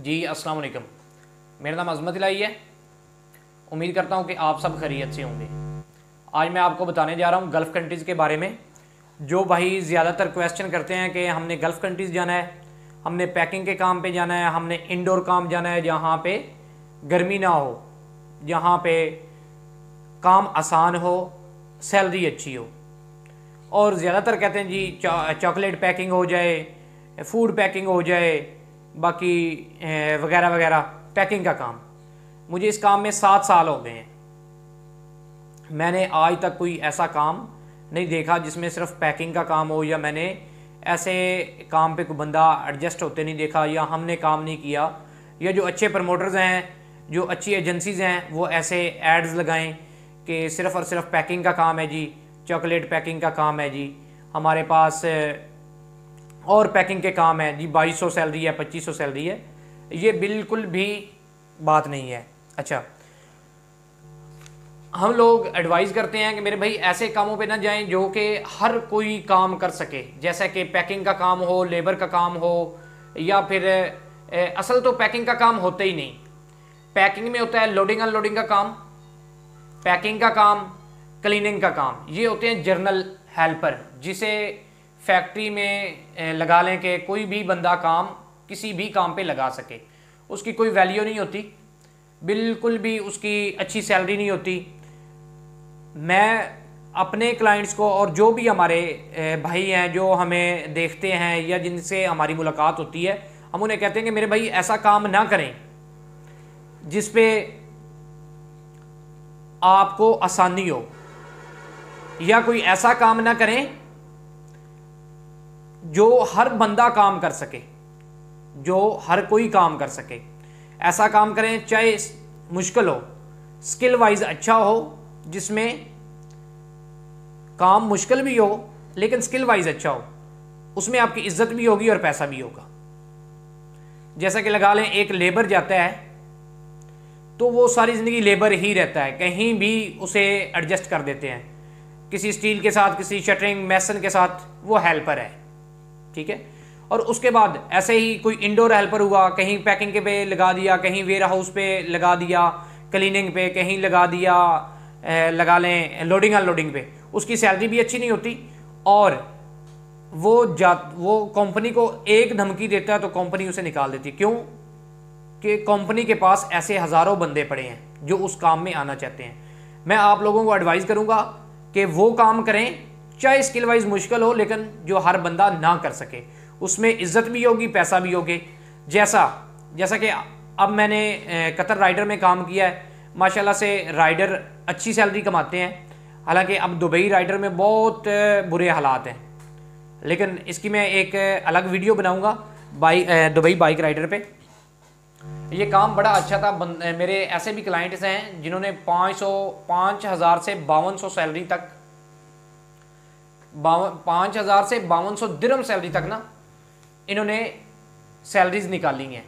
जी अस्सलाम वालेकुम। मेरा नाम अज़मत इलाही है। उम्मीद करता हूँ कि आप सब खैरियत से होंगे। आज मैं आपको बताने जा रहा हूँ गल्फ़ कंट्रीज़ के बारे में। जो भाई ज़्यादातर क्वेश्चन करते हैं कि हमने गल्फ़ कंट्रीज़ जाना है, हमने पैकिंग के काम पे जाना है, हमने इंडोर काम जाना है जहाँ पे गर्मी ना हो, जहाँ पे काम आसान हो, सैलरी अच्छी हो। और ज़्यादातर कहते हैं जी चॉकलेट पैकिंग हो जाए, फूड पैकिंग हो जाए, बाकी वगैरह वगैरह पैकिंग का काम। मुझे इस काम में 7 साल हो गए हैं। मैंने आज तक कोई ऐसा काम नहीं देखा जिसमें सिर्फ पैकिंग का काम हो, या मैंने ऐसे काम पे कोई बंदा एडजस्ट होते नहीं देखा, या हमने काम नहीं किया, या जो अच्छे प्रमोटर्स हैं, जो अच्छी एजेंसीज़ हैं, वो ऐसे एड्स लगाएं कि सिर्फ़ और सिर्फ पैकिंग का काम है जी, चॉकलेट पैकिंग का काम है जी, हमारे पास और पैकिंग के काम है जी, 2200 सैलरी है, 2500 सैलरी है। ये बिल्कुल भी बात नहीं है। अच्छा, हम लोग एडवाइस करते हैं कि मेरे भाई ऐसे कामों पे ना जाएं जो कि हर कोई काम कर सके, जैसा कि पैकिंग का काम हो, लेबर का काम हो, या फिर असल तो पैकिंग का काम होता ही नहीं। पैकिंग में होता है लोडिंग अनलोडिंग का काम, पैकिंग का काम, क्लीनिंग का काम। ये होते हैं जर्नल हेल्पर, जिसे फैक्ट्री में लगा लें कि कोई भी बंदा काम किसी भी काम पे लगा सके। उसकी कोई वैल्यू नहीं होती, बिल्कुल भी उसकी अच्छी सैलरी नहीं होती। मैं अपने क्लाइंट्स को, और जो भी हमारे भाई हैं जो हमें देखते हैं या जिनसे हमारी मुलाकात होती है, हम उन्हें कहते हैं कि मेरे भाई ऐसा काम ना करें जिस पे आपको आसानी हो, या कोई ऐसा काम ना करें जो हर बंदा काम कर सके, जो हर कोई काम कर सके। ऐसा काम करें चाहे मुश्किल हो, स्किल वाइज अच्छा हो, जिसमें काम मुश्किल भी हो लेकिन स्किल वाइज अच्छा हो, उसमें आपकी इज्जत भी होगी और पैसा भी होगा। जैसा कि लगा लें एक लेबर जाता है तो वो सारी ज़िंदगी लेबर ही रहता है, कहीं भी उसे एडजस्ट कर देते हैं, किसी स्टील के साथ, किसी शटरिंग मैसन के साथ, वो हेल्पर है, ठीक है। और उसके बाद ऐसे ही कोई इंडोर हेल्पर हुआ, कहीं पैकिंग के पे लगा दिया, कहीं वेयर हाउस पे लगा दिया, क्लीनिंग पे कहीं लगा दिया, लगा लें लोडिंग अनलोडिंग पे, उसकी सैलरी भी अच्छी नहीं होती। और वो कंपनी को एक धमकी देता है तो कंपनी उसे निकाल देती। क्यों? कि कंपनी के पास ऐसे हज़ारों बंदे पड़े हैं जो उस काम में आना चाहते हैं। मैं आप लोगों को एडवाइस करूंगा कि वो काम करें चाहे स्किल वाइज मुश्किल हो, लेकिन जो हर बंदा ना कर सके, उसमें इज्जत भी होगी, पैसा भी होगी। जैसा कि अब मैंने कतर राइडर में काम किया है, माशाल्लाह से राइडर अच्छी सैलरी कमाते हैं। हालांकि अब दुबई राइडर में बहुत बुरे हालात हैं, लेकिन इसकी मैं एक अलग वीडियो बनाऊंगा दुबई बाइक राइडर पे। ये काम बड़ा अच्छा था। मेरे ऐसे भी क्लाइंट्स हैं जिन्होंने 5,000 से 5,200 सैलरी तक, 5,000 से 5,200 दिरहम सैलरी तक ना इन्होंने सैलरीज निकाली हैं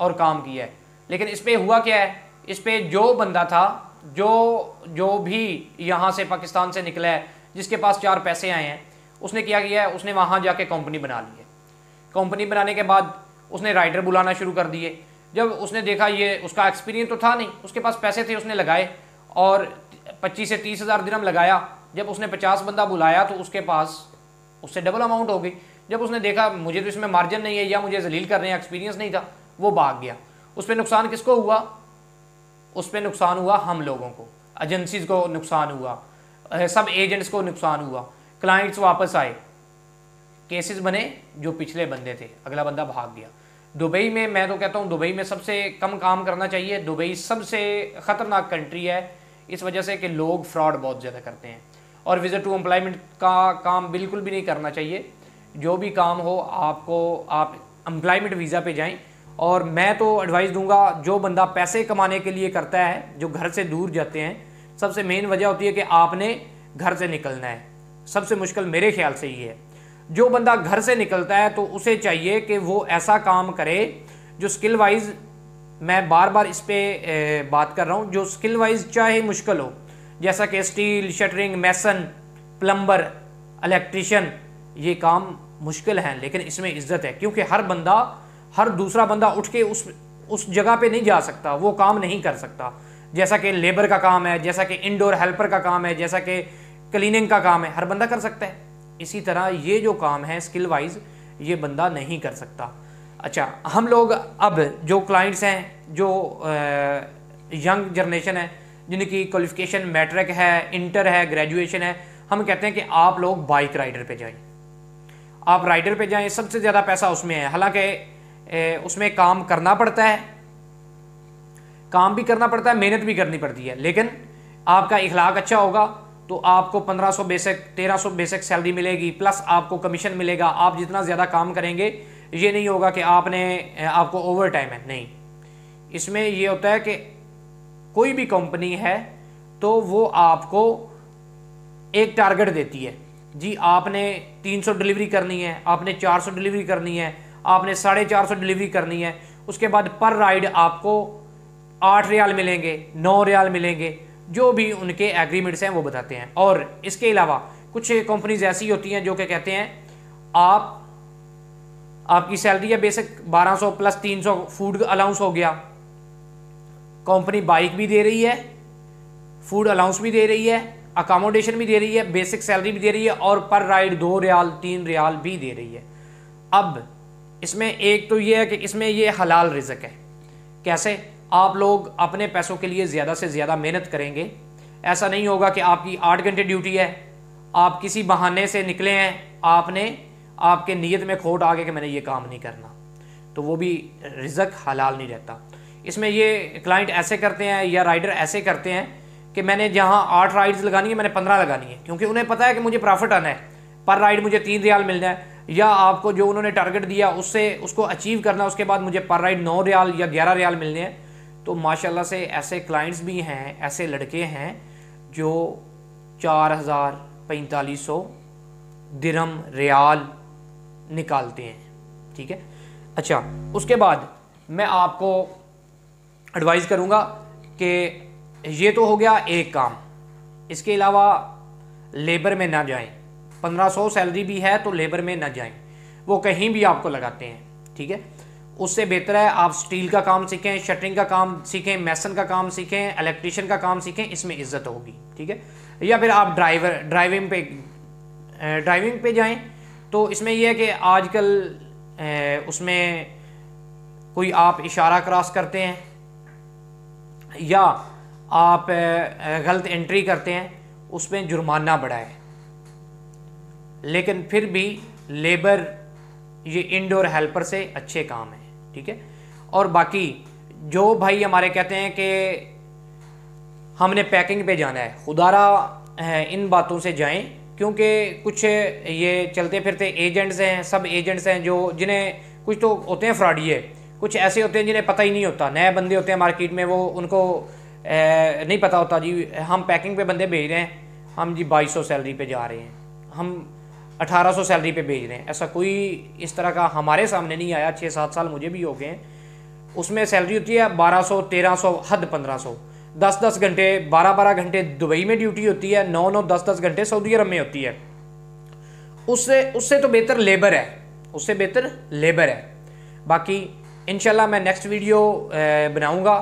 और काम किया है। लेकिन इस पे हुआ क्या है, इस पे जो बंदा था, जो भी यहाँ से पाकिस्तान से निकला है, जिसके पास 4 पैसे आए हैं, उसने क्या किया है, उसने वहाँ जाके कंपनी बना ली है। कंपनी बनाने के बाद उसने राइडर बुलाना शुरू कर दिए। जब उसने देखा ये उसका एक्सपीरियंस तो था नहीं, उसके पास पैसे थे, उसने लगाए और 25 से 30 हज़ार दिरहम लगाया। जब उसने 50 बंदा बुलाया तो उसके पास उससे डबल अमाउंट हो गई। जब उसने देखा मुझे तो इसमें मार्जिन नहीं है, या मुझे जलील कर रहे हैं, एक्सपीरियंस नहीं था, वो भाग गया। उस पर नुकसान किसको हुआ? उस पर नुकसान हुआ हम लोगों को, एजेंसीज को नुकसान हुआ, सब एजेंट्स को नुकसान हुआ। क्लाइंट्स वापस आए, केसेस बने जो पिछले बंदे थे, अगला बंदा भाग गया। दुबई में मैं तो कहता हूँ दुबई में सबसे कम काम करना चाहिए। दुबई सबसे ख़तरनाक कंट्री है इस वजह से कि लोग फ्रॉड बहुत ज़्यादा करते हैं, और विज़िट टू एम्प्लॉयमेंट का काम बिल्कुल भी नहीं करना चाहिए। जो भी काम हो आप एम्प्लॉयमेंट वीज़ा पे जाएं। और मैं तो एडवाइस दूंगा, जो बंदा पैसे कमाने के लिए करता है, जो घर से दूर जाते हैं, सबसे मेन वजह होती है कि आपने घर से निकलना है। सबसे मुश्किल मेरे ख्याल से ये है। जो बंदा घर से निकलता है तो उसे चाहिए कि वो ऐसा काम करे जो स्किल वाइज, मैं बार बार इस पे बात कर रहा हूँ, जो स्किल वाइज चाहे मुश्किल हो, जैसा कि स्टील, शटरिंग, मैसन, प्लम्बर, इलेक्ट्रिशियन। ये काम मुश्किल हैं लेकिन इसमें इज्जत है, क्योंकि हर बंदा हर दूसरा बंदा उठ के उस जगह पे नहीं जा सकता, वो काम नहीं कर सकता। जैसा कि लेबर का काम है, जैसा कि इंडोर हेल्पर का काम है, जैसा कि क्लीनिंग का काम है, हर बंदा कर सकता है। इसी तरह ये जो काम है स्किल वाइज ये बंदा नहीं कर सकता। अच्छा, हम लोग अब जो क्लाइंट्स हैं, जो यंग जनरेशन है, जिनकी क्वालिफिकेशन मैट्रिक है, इंटर है, ग्रेजुएशन है, हम कहते हैं कि आप लोग बाइक राइडर पे जाएं, आप राइडर पे जाएं, सबसे ज़्यादा पैसा उसमें है। हालांकि उसमें काम करना पड़ता है, काम भी करना पड़ता है, मेहनत भी करनी पड़ती है, लेकिन आपका इखलाक अच्छा होगा तो आपको 1500 बेसिक 1300 बेसिक सैलरी मिलेगी, प्लस आपको कमीशन मिलेगा। आप जितना ज़्यादा काम करेंगे, ये नहीं होगा कि आपको ओवर टाइम है, नहीं। इसमें ये होता है कि कोई भी कंपनी है तो वो आपको एक टारगेट देती है, जी आपने 300 डिलीवरी करनी है, आपने 400 डिलीवरी करनी है, आपने 450 डिलीवरी करनी है। उसके बाद पर राइड आपको 8 रियाल मिलेंगे, 9 रियाल मिलेंगे, जो भी उनके एग्रीमेंट्स हैं वो बताते हैं। और इसके अलावा कुछ कंपनीज ऐसी होती हैं जो कि कहते हैं आपकी सैलरी है बेसिक 1200 प्लस 300 फूड अलाउंस हो गया। कंपनी बाइक भी दे रही है, फूड अलाउंस भी दे रही है, अकोमोडेशन भी दे रही है, बेसिक सैलरी भी दे रही है, और पर राइड 2 रियाल 3 रियाल भी दे रही है। अब इसमें एक तो ये है कि इसमें ये हलाल रिज़्क है। कैसे? आप लोग अपने पैसों के लिए ज़्यादा से ज़्यादा मेहनत करेंगे। ऐसा नहीं होगा कि आपकी 8 घंटे ड्यूटी है, आप किसी बहाने से निकले हैं, आपके नीयत में खोट आ गए कि मैंने ये काम नहीं करना, तो वो भी रिज़्क हलाल नहीं रहता। इसमें ये क्लाइंट ऐसे करते हैं या राइडर ऐसे करते हैं कि मैंने जहाँ 8 राइड्स लगानी है मैंने 15 लगानी है, क्योंकि उन्हें पता है कि मुझे प्रॉफिट आना है, पर राइड मुझे 3 रियाल मिलना है, या आपको जो उन्होंने टारगेट दिया उसको अचीव करना, उसके बाद मुझे पर राइड 9 रियाल या 11 रियाल मिलने हैं। तो माशाल्लाह से ऐसे क्लाइंट्स भी हैं, ऐसे लड़के हैं जो 4000 4500 दिरहम रियाल निकालते हैं। ठीक है। अच्छा, उसके बाद मैं आपको एडवाइस करूँगा कि ये तो हो गया एक काम, इसके अलावा लेबर में ना जाएं। 1500 सैलरी भी है तो लेबर में ना जाएं, वो कहीं भी आपको लगाते हैं। ठीक है, उससे बेहतर है आप स्टील का काम सीखें, शटरिंग का काम सीखें, मैसन का काम सीखें, इलेक्ट्रिशियन का काम सीखें, इसमें इज्जत होगी। ठीक है, या फिर आप ड्राइविंग पे जाएं। तो इसमें यह है कि आजकल उसमें कोई आप इशारा क्रॉस करते हैं या आप गलत एंट्री करते हैं, उसमें जुर्माना बढ़ा है, लेकिन फिर भी लेबर ये इंडोर हेल्पर से अच्छे काम है। ठीक है, और बाकी जो भाई हमारे कहते हैं कि हमने पैकिंग पे जाना है, खुदारा इन बातों से जाएं, क्योंकि कुछ ये चलते फिरते एजेंट्स हैं, सब एजेंट्स हैं जिन्हें कुछ तो होते हैं फ्रॉडिये, कुछ ऐसे होते हैं जिन्हें पता ही नहीं होता, नए बंदे होते हैं मार्केट में, वो उनको नहीं पता होता जी हम पैकिंग पे बंदे भेज रहे हैं, हम जी 2200 सैलरी पे जा रहे हैं, हम 1800 सैलरी पे भेज रहे हैं। ऐसा कोई इस तरह का हमारे सामने नहीं आया, 6-7 साल मुझे भी हो गए हैं। उसमें सैलरी होती है 1200 1300 हद 1500, 10-10 घंटे 12-12 घंटे दुबई में ड्यूटी होती है, 9-9 10-10 घंटे सऊदी अरब में होती है। उससे तो बेहतर लेबर है, उससे बेहतर लेबर है। बाकी इंशाल्लाह मैं नेक्स्ट वीडियो बनाऊंगा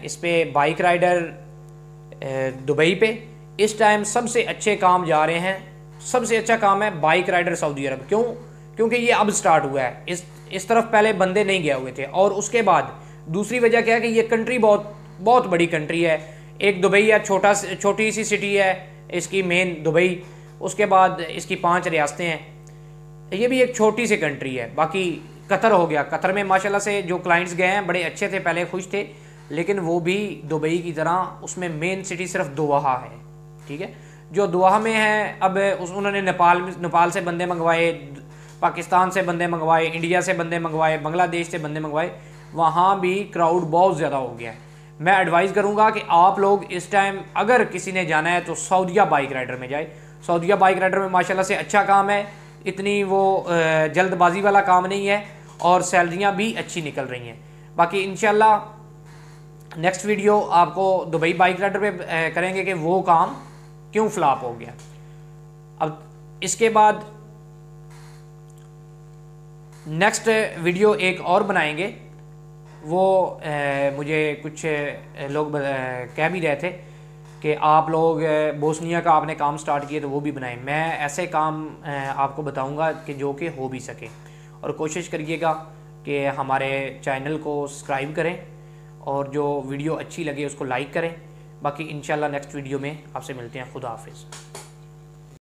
इस पे बाइक राइडर दुबई पे। इस टाइम सबसे अच्छे काम जा रहे हैं, सबसे अच्छा काम है बाइक राइडर सऊदी अरब। क्यों? क्योंकि ये अब स्टार्ट हुआ है, इस तरफ पहले बंदे नहीं गए हुए थे। और उसके बाद दूसरी वजह क्या है कि ये कंट्री बहुत बड़ी कंट्री है। एक दुबई है, छोटी सी सिटी है इसकी मेन दुबई, उसके बाद इसकी 5 रियासतें हैं, ये भी एक छोटी सी कंट्री है। बाकी कतर हो गया, कतर में माशाल्लाह से जो क्लाइंट्स गए हैं बड़े अच्छे थे, पहले खुश थे, लेकिन वो भी दुबई की तरह उसमें मेन सिटी सिर्फ दोहा है। ठीक है, जो दोहा में है अब उन्होंने नेपाल से बंदे मंगवाए, पाकिस्तान से बंदे मंगवाए, इंडिया से बंदे मंगवाए, बांग्लादेश से बंदे मंगवाए, वहाँ भी क्राउड बहुत ज़्यादा हो गया है। मैं एडवाइस करूँगा कि आप लोग इस टाइम अगर किसी ने जाना है तो सऊदिया बाइक राइडर में जाए। सऊदिया बाइक राइडर में माशाल्लाह से अच्छा काम है, इतनी वो जल्दबाजी वाला काम नहीं है, और सैलरियाँ भी अच्छी निकल रही हैं। बाकी इंशाल्लाह नेक्स्ट वीडियो आपको दुबई बाइक राइडर पे करेंगे कि वो काम क्यों फ्लॉप हो गया। अब इसके बाद नेक्स्ट वीडियो एक और बनाएंगे, वो मुझे कुछ लोग कह भी रहे थे कि आप लोग बोस्निया का आपने काम स्टार्ट किए तो वो भी बनाएं। मैं ऐसे काम आपको बताऊंगा कि जो कि हो भी सके, और कोशिश करिएगा कि हमारे चैनल को सब्सक्राइब करें और जो वीडियो अच्छी लगे उसको लाइक करें। बाकी इंशाल्लाह नेक्स्ट वीडियो में आपसे मिलते हैं। खुदा हाफिज़।